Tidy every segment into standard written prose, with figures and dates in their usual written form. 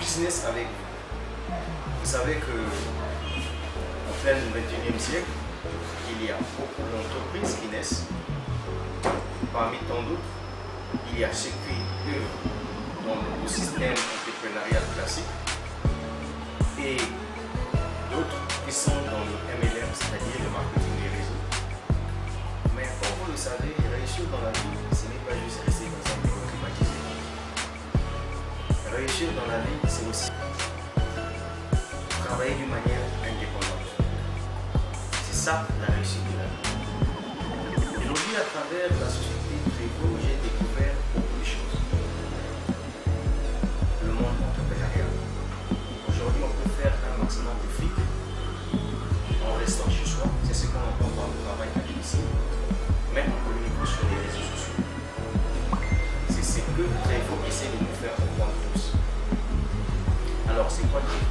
business avec vous. Vous savez que en plein 21e siècle, il y a beaucoup d'entreprises qui naissent. Parmi tant d'autres, il y a ceux qui œuvrent dans le système entrepreneurial classique et d'autres qui sont dans le MLM, c'est-à-dire le marketing des réseaux. Mais comme vous le savez, réussir dans la vie, ce n'est pas juste rester dans un bureau climatisé. Réussir dans la vie, c'est aussi travailler d'une manière indépendante. C'est ça la réussite de la vie. Aujourd'hui, à travers la société Trévo, j'ai découvert beaucoup de choses. Le monde entrepreneurial. Aujourd'hui, on peut faire un maximum de fric en restant chez soi. C'est ce qu'on entend par le travail à domicile. Mais en communiquant sur les réseaux sociaux. C'est ce que Trévo essaie de nous faire comprendre tous. Alors, c'est quoi Trévo?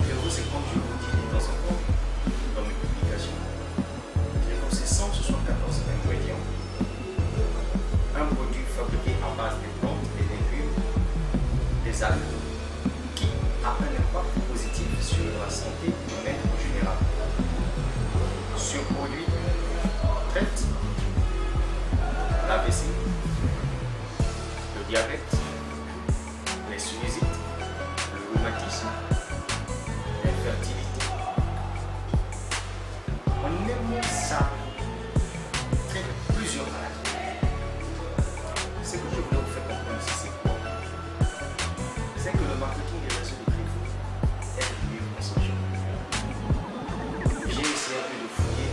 Trévo, c'est comme je vous dis de temps en temps dans mes publications. Trévo, c'est 174 ingrédients. Un produit fabriqué à base de plantes, des légumes, des algues, qui a un impact positif sur la santé humaine en général. Ce produit traite l'AVC, le diabète, les sinusites, le rhumatisme, l'infertilité. En aimant ça, traite plusieurs maladies. Ce que je voulais vous faire comprendre ici, c'est quoi? C'est que le marketing des réseaux de Trévo est le mieux concentré. J'ai essayé un peu de fouiller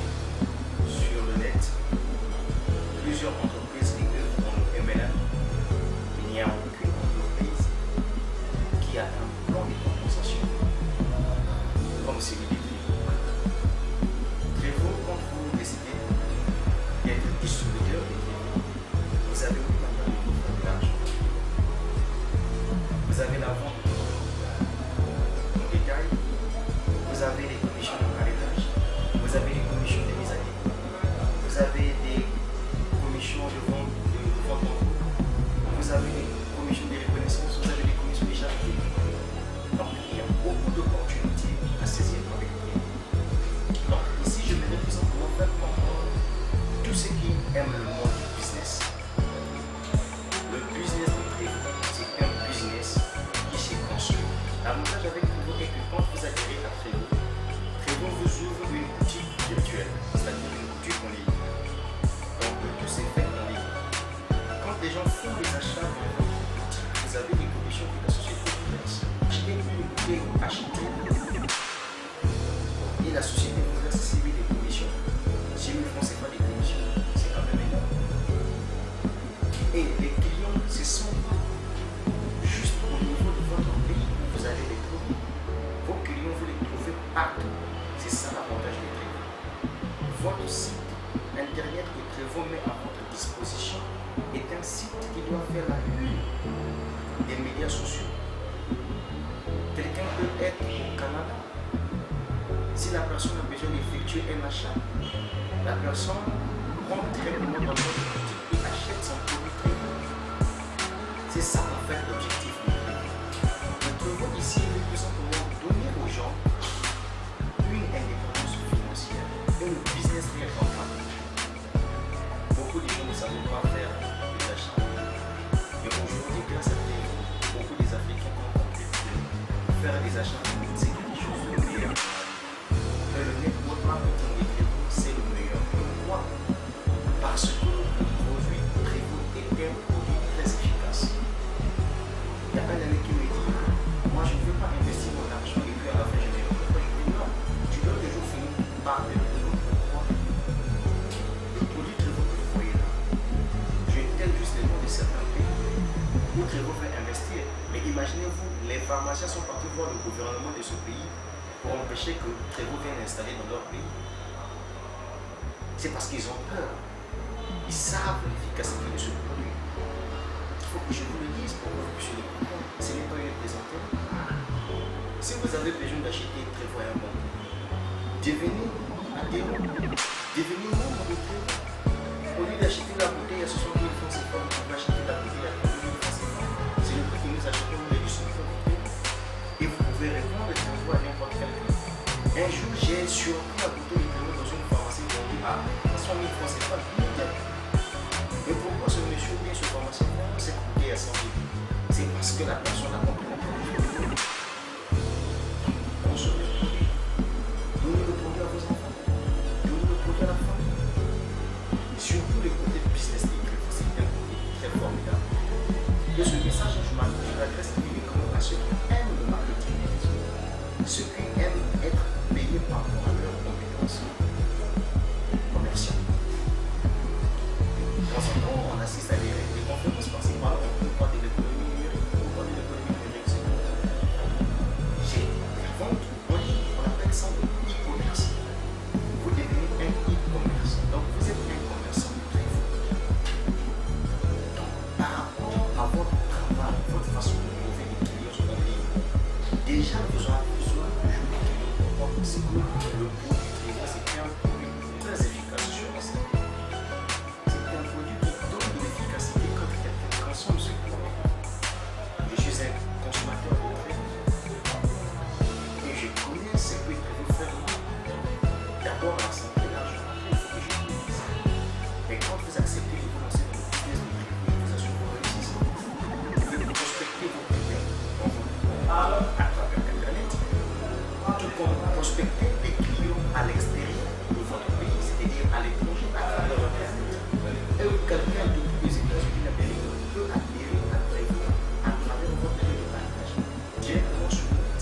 sur le net plusieurs entreprises qui œuvrent dans le MLM. Il n'y a aucune entreprise qui a un plan de compensation comme celui de Trévo. Trévo, quand vous décidez d'être distributeur de Trévo, vous avez une manière de vous faire de l'argent. Vous avez la vente en détail, vous avez les commissions de parrainage, vous avez les commissions de mise à niveau, vous avez des commissions de vente en cours, vous avez des commissions de reconnaissance, vous avez des commissions de charité. Donc il y a beaucoup d'opportunités à saisir avec Trévo. Donc ici je vais tout simplement faire comprendre tous ceux qui aiment le monde du business. Le business de Trévo, c'est un business qui s'est construit. L'avantage avec Trévo est que quand vous adhérez à Trévo, Trévo vous ouvre une boutique virtuelle, c'est-à-dire une boutique en ligne. Donc tout s'est fait en ligne. Quand les gens font des achats dans votre boutique, vous avez des commissions que la société vous verse. Achetez une bouteille achetée et la société vous verse 6 000 des commissions. 6 000 francs, c'est pas des commissions, c'est quand même énorme. Et les clients, ce sont juste au niveau de votre pays où vous allez les trouver. Vos clients, vous les trouvez partout. C'est ça l'avantage de Trévo. Votre site internet que Trévo met à votre disposition est un site qui doit faire la une des médias sociaux. Quelqu'un peut être au Canada. Si la personne a besoin d'effectuer un achat, la personne rentre directement dans votre boutique et achète son produit Trévo. C'est ça en fait l'objectif de Trévo. Le Trévo ici veut tout simplement donner aux gens une indépendance financière et le business est rentable. Beaucoup de gens ne savent pas faire des achats. Et aujourd'hui, grâce à Trévo, beaucoup des Africains ont compris que faire des achats, c'est quelque chose de meilleur. Et le network marketing de Trévo, c'est le meilleur. Pourquoi? Parce que le produit Trévo est un produit très efficace. Il y a un ami qui me dit, moi je ne veux pas investir mon argent et puis à la fin je ne le pas. Je dis non, tu dois toujours finir par le donner. Pourquoi? Le produit Trévo que vous voyez là, je t'aide juste les noms de certains pays où Trévo fait investir. Mais imaginez-vous, les pharmaciens sont partis voir le gouvernement de ce pays pour empêcher que Trévo vienne installer dans leur pays. C'est parce qu'ils ont peur. Ils savent l'efficacité de ce produit. Il faut que je vous le dise pour que vous puissiez le comprendre. Ce n'est pas une plaisanterie. Si vous avez besoin d'acheter Trévo à un bon prix, devenez adhérent, devenez membre de Trévo. Au lieu d'acheter la bouteille à 60 000 francs, c'est pas vous pouvez acheter la bouteille à 30 000 francs. C'est le prix que nous achetons les Un jour, j'ai surpris la bouteille de Prévost dans une pharmacie vendue à 100 000 francs CFA. Mais pourquoi ce monsieur ou bien ce pharmacien vend cette bouteille à 100 000? C'est parce que la personne a compris la produit. Consommez le produit. Donnez le produit à vos enfants. Donnez le produit à la famille. Surtout le côté business des Prévost, c'est un côté très formidable. Et ce message, je m'adresse uniquement à ceux qui aiment le marketing, ceux qui aiment être payés par rapport à leurs compétences commerciales. De temps en temps, on assiste à des conférences par-ci par-là, on parle de l'économie numérique, on parle de l'économie numérique. J'ai la vente en ligne, on appelle ça le e-commerce. Vous devenez un e-commerce. Donc vous êtes un commerçant très fort. Donc par rapport à votre travail, votre façon de trouver des clients sur la ligne, déjà vous avez besoin de jouer des clients pour voir si le produit Prévost, c'est un produit très efficace sur la santé. C'est un produit qui donne de l'efficacité quand quelqu'un consomme ce produit. Je suis un consommateur de Prévost et je connais ce que Prévost fait. D'abord la santé et l'argent, après il faut que je le dise. Mais quand vous acceptez de vous lancer dans le business de Prévost, vous assurez que vous réussissez. Vous devez prospecter vos clients à travers Internet, tout comme prospecter des clients à l'extérieur de votre pays, c'est-à-dire à l'étranger, à travers Internet. Et quelqu'un depuis les États-Unis d'Amérique peut adhérer à Prévost à travers votre lieu de partage directement sur le net.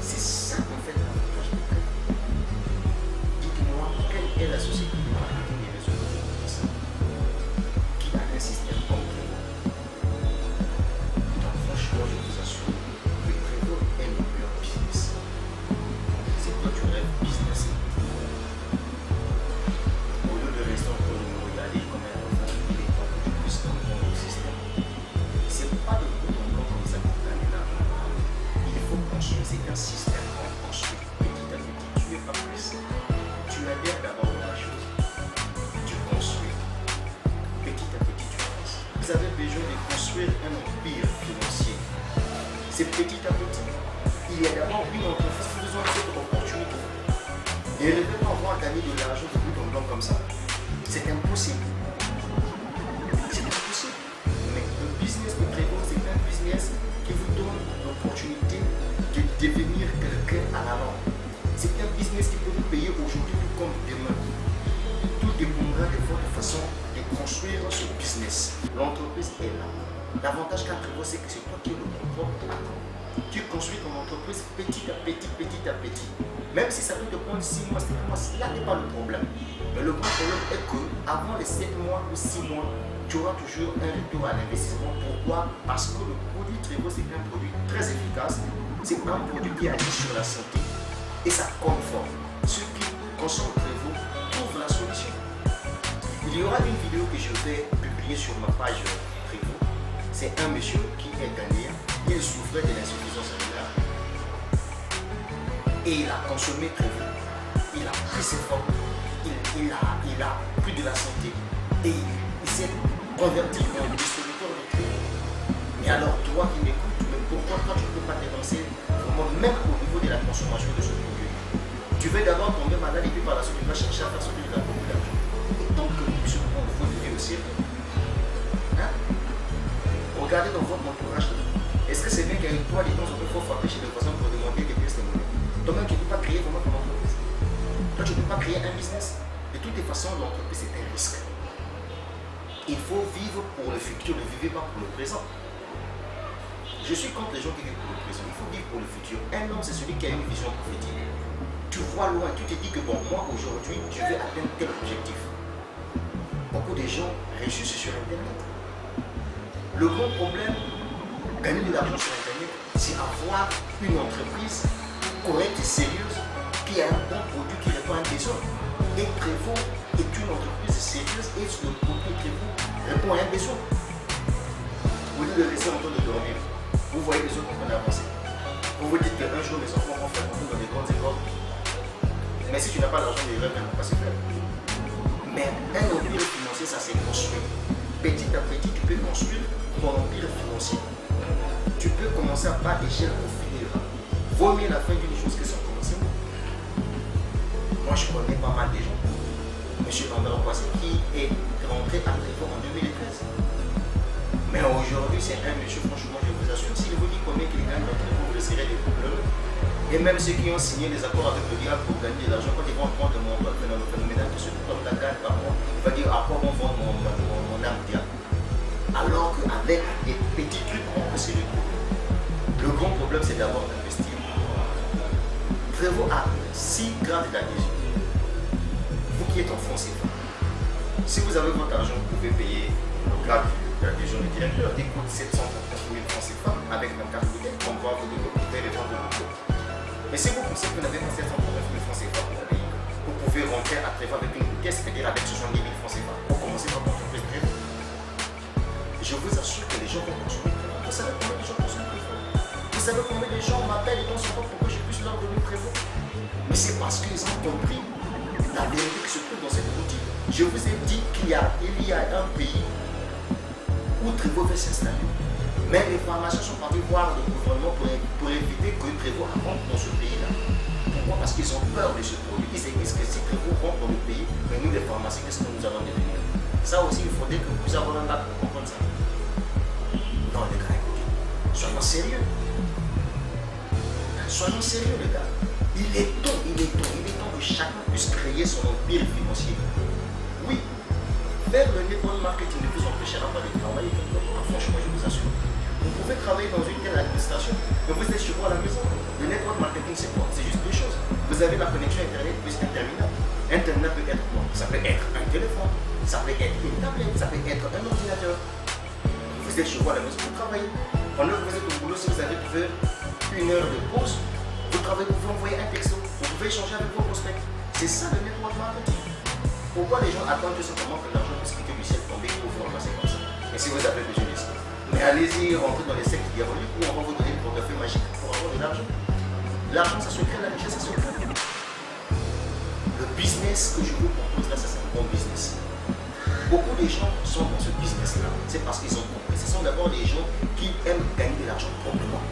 C'est ça en fait l'avantage de Prévost. Dites-moi, quelle est la société de marketing et réseaux de finances qui a un système comme Prévost? Donc franchement, je vous assure, le Prévost est le meilleur business. C'est toi tu rêves business. Au lieu de rester en train de me regarder comme un enfant, il est temps que tu puisses comprendre le système. C'est pas de bout en blanc comme ça pour gagner l'argent. Il faut construire, c'est un système qu'on construit petit à petit. Tu n'es pas pressé. Tu adhères d'abord à la chose. Tu construis. Petit à petit, tu avances. Vous avez besoin de construire un empire financier. C'est petit à petit. Il y a d'abord une entreprise qui vous offre cette opportunité. Et ne peut pas avoir gagné de l'argent de bout en blanc comme ça. C'est impossible. C'est impossible. Mais le business de Prévost, c'est un business qui vous donne l'opportunité de devenir quelqu'un à la longue. C'est un business qui peut vous payer aujourd'hui comme demain. Tout dépendra de votre façon de construire ce business. L'entreprise est là. L'avantage qu'a Prévost, c'est que c'est toi qui es le propre patron. Tu construis ton entreprise petit à petit, petit à petit. Même si ça peut te prendre 6 mois, 7 mois, là n'est pas le problème. Mais le grand problème est qu'avant les 7 mois ou 6 mois, tu auras toujours un retour à l'investissement. Pourquoi? Parce que le produit Prévost, c'est un produit très efficace. C'est un produit qui agit sur la santé et ça conforme. Ceux qui consomment Prévost trouvent la solution. Il y aura une vidéo que je vais publier sur ma page Prévost. C'est un monsieur qui est ghanéen. Il souffrait de l'insuffisance rénale et il a consommé Prévost. Il a pris ses formes, il a pris de la santé et il s'est converti en distributeur de Prévost. Mais alors toi qui m'écoutes, mais pourquoi toi tu ne peux pas te lancer vraiment même au niveau de la consommation de ce produit? Tu veux d'abord tomber malade et puis par la suite tu vas chercher à faire sortir de la beaucoup d'argent. Et tant que ce point vous devez aussi, hein? Regardez dans votre entourage. Est-ce que c'est bien qu'avec toi, les temps, on peut frapper chez les voisins pour demander des pièces de monnaie? Toi-même, tu ne peux pas créer vraiment ton entreprise. Toi, tu ne peux pas créer un business. De toutes les façons, l'entreprise, c'est un risque. Il faut vivre pour le futur, ne vivez pas pour le présent. Je suis contre les gens qui vivent pour le présent. Il faut vivre pour le futur. Un homme, c'est celui qui a une vision prophétique. Tu vois loin, tu te dis que bon, moi, aujourd'hui, je vais atteindre tel objectif. Beaucoup de gens réussissent sur Internet. Le grand problème, gagner de l'argent sur Internet, c'est avoir une entreprise correcte et sérieuse qui a un bon produit qui répond à un besoin. Et Prévost est une entreprise sérieuse et le produit Prévost répond à un besoin. Au lieu de rester en train de dormir, vous voyez les autres en train d'avancer. Vous vous dites qu'un jour mes enfants vont faire beaucoup dans des grandes écoles. Mais si tu n'as pas l'argent, les rêves ne vont pas se faire. Mais un empire financier, ça s'est construit. Petit à petit, tu peux construire ton empire financier. Tu peux commencer à bas échelle pour finir. Vaut mieux la fin d'une chose que son commencement. Moi, je connais pas mal de gens. Monsieur Lambert Boissé qui est rentré à Prévost en 2013. Mais aujourd'hui, c'est un monsieur, franchement, je vous assure, s'il vous dit combien il gagne dans Prévost, vous le serez des pleurer. Et même ceux qui ont signé les accords avec le diable pour gagner de l'argent, quand ils vont prendre mon phénoménal, que ce homme la gagne par mois, il va dire à quoi on vend mon âme diable. Alors qu'avec des petits trucs, on peut se le trouver. Le grand problème, c'est d'abord d'investir. Prévost a 6 grandes d'adhésion. Vous qui êtes en France, si vous avez votre argent, vous pouvez payer le grade d'adhésion du directeur. Il coûte 730 000 francs CFA avec 24 bouteilles. On va vous donner les vendre de bouteilles. Mais si vous pensez que vous n'avez pas 739 000 francs CFA pour payer, vous pouvez rentrer à Prévost avec une bouteille, c'est-à-dire avec 70 000 francs CFA. Pour commencer par votre entreprise Prévost. Je vous assure que les gens vont consommer Prévost. Vous savez combien de gens consomment Prévost? Vous savez combien de gens m'appellent et pensent pas pourquoi je puisse leur donner Prévost? Mais c'est parce qu'ils ont compris la vérité qui se trouve dans cette boutique. Je vous ai dit qu'il y a un pays où Prévost veut s'installer. Mais les pharmaciens sont partis voir le gouvernement pour éviter que Prévost rentre dans ce pays-là. Pourquoi? Parce qu'ils ont peur de ce produit. Ils se disent que si Prévost rentre dans le pays, mais nous les pharmaciens, qu'est-ce que nous allons devenir? Ça aussi, il faudrait que vous ayez un bac pour comprendre ça. Non, les gars, écoutez, soyons sérieux. Soyons sérieux, les gars. Il est temps que chacun puisse créer son empire financier. Oui, faire le network marketing ne vous empêchera pas de travailler. Franchement, je vous assure. Vous pouvez travailler dans une telle administration, mais vous êtes chez vous à la maison. Le network marketing, c'est quoi? C'est juste deux choses. Vous avez la connexion Internet plus un terminal. Un terminal peut être quoi? Ça peut être un téléphone, ça peut être une tablette, ça peut être un ordinateur. Vous êtes chez vous à la maison, vous travaillez. Pendant que vous êtes au boulot, si vous avez trouvé une heure de pause, vous travaillez, vous pouvez envoyer un texto, vous pouvez échanger avec vos prospects. C'est ça le network marketing. Pourquoi les gens attendent tout simplement que l'argent puisse quitter du ciel tomber pour vous remplacer comme ça? Et si vous avez besoin de ça, mais allez-y, rentrez dans les sectes diaboliques où on va vous donner le portefeuille magique pour avoir de l'argent. L'argent, ça se crée, la richesse, ça se crée. Le business que je vous propose là, ça c'est un bon business. Beaucoup de gens sont dans ce business-là, c'est parce qu'ils ont compris. Ce sont d'abord des gens qui aiment gagner de l'argent proprement.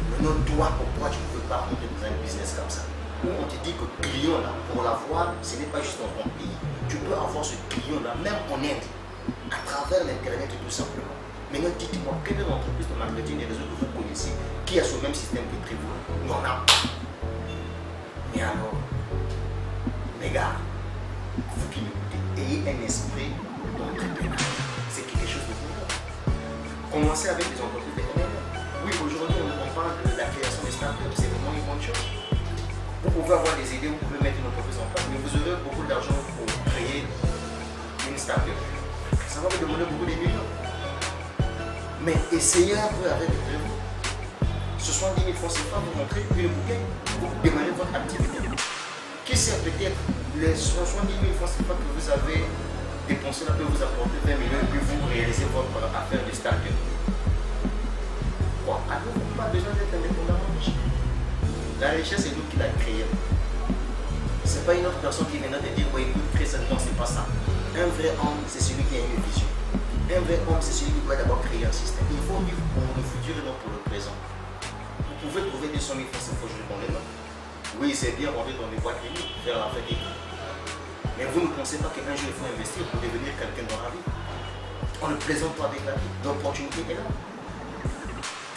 Maintenant, toi, pourquoi tu ne peux pas rentrer dans un business comme ça? Où on te dit que le client là, pour l'avoir, ce n'est pas juste dans ton pays. Tu peux avoir ce client là, même en Inde, à travers l'internet tout simplement. Maintenant, dites-moi, quelle est l'entreprise de marketing et réseau que vous connaissez qui a ce même système que Prévost? Il n'y en a pas. Mais alors, les gars, vous qui m'écoutez, ayez un esprit d'entrepreneuriat. C'est quelque chose de bon. Commencez avec les entreprises de MLM. Oui, aujourd'hui, on parle de la création des startups, c'est vraiment une bonne chose. Vous pouvez avoir des idées, vous pouvez mettre une entreprise en place, mais vous aurez beaucoup d'argent pour créer une startup. Ça va vous demander beaucoup de millions. Mais essayez un peu avec le Prévost. Ce sont 10 000 francs CFA, vous montrez une bouteille, vous démarrez votre activité. Qui sait, peut-être les 70 000 francs CFA que vous avez dépensés là peut vous apporter 20 millions et puis vous réalisez votre affaire de startup. Quoi? Avez-vous pas besoin d'être indépendamment riche? La richesse, c'est nous qui l'a créée. Ce n'est pas une autre personne qui viendra te dire, oui, écoute, crée ça. Non, c'est pas ça. Un vrai homme, c'est celui qui a une vision. Un vrai homme, c'est celui qui doit d'abord créer un système. Il faut vivre pour le futur et non pour le présent. Vous pouvez trouver 200 000 francs CFA dans les mains. Oui, c'est bien rentrer dans les boîtes cliniques, faire la fête et tout. Mais vous ne pensez pas qu'un jour il faut investir pour devenir quelqu'un dans la vie. On ne plaisante pas avec la vie. L'opportunité est là.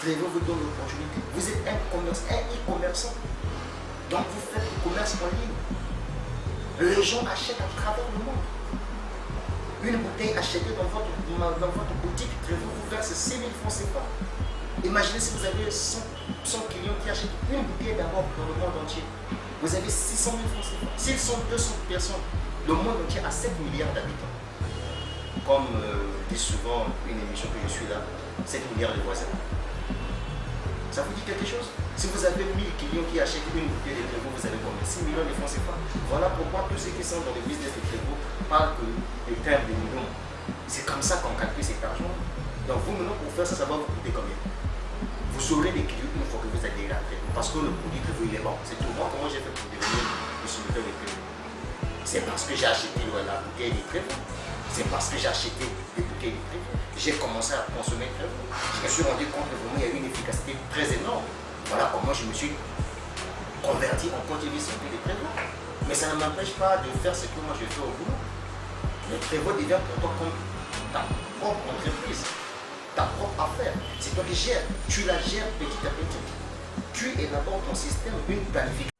Prévost vous donne l'opportunité. Vous êtes un e-commerçant. Donc vous faites du commerce en ligne. Les gens achètent à travers le monde. Une bouteille achetée dans votre boutique, Prévost vous verse 6 000 francs CFA. Imaginez si vous avez 100 clients qui achètent une bouteille d'abord dans le monde entier. Vous avez 600 000 francs CFA. S'ils sont 200 personnes, le monde entier a 7 milliards d'habitants. Comme dit souvent une émission que je suis là, 7 milliards de voisins. Ça vous dit quelque chose? Si vous avez 1000 clients qui achètent une bouteille de Prévost, vous avez combien? 6 millions de francs CFA. Voilà pourquoi tous ceux qui sont dans le business de Prévost parlent que les termes de millions. C'est comme ça qu'on calcule cet argent. Donc vous maintenant pour faire ça, ça va vous coûter combien? Vous aurez des clients une fois que vous adhérez à Prévost. Parce que le produit Prévost il est bon. C'est tout. Moi, comment j'ai fait pour devenir distributeur de Prévost? C'est parce que j'ai acheté la bouteille de Prévost. C'est parce que j'ai acheté des bouteilles de Prévost. J'ai commencé à consommer Prévost. Je me suis rendu compte que vraiment il y a une efficacité très énorme. Voilà comment je me suis converti en continuité santé de Prévost. Mais ça ne m'empêche pas de faire ce que moi je fais au boulot. Mais prévoit devient pour toi comme ta propre entreprise, ta propre affaire. C'est toi qui gères. Tu la gères petit à petit. Tu élabores ton système, une planification.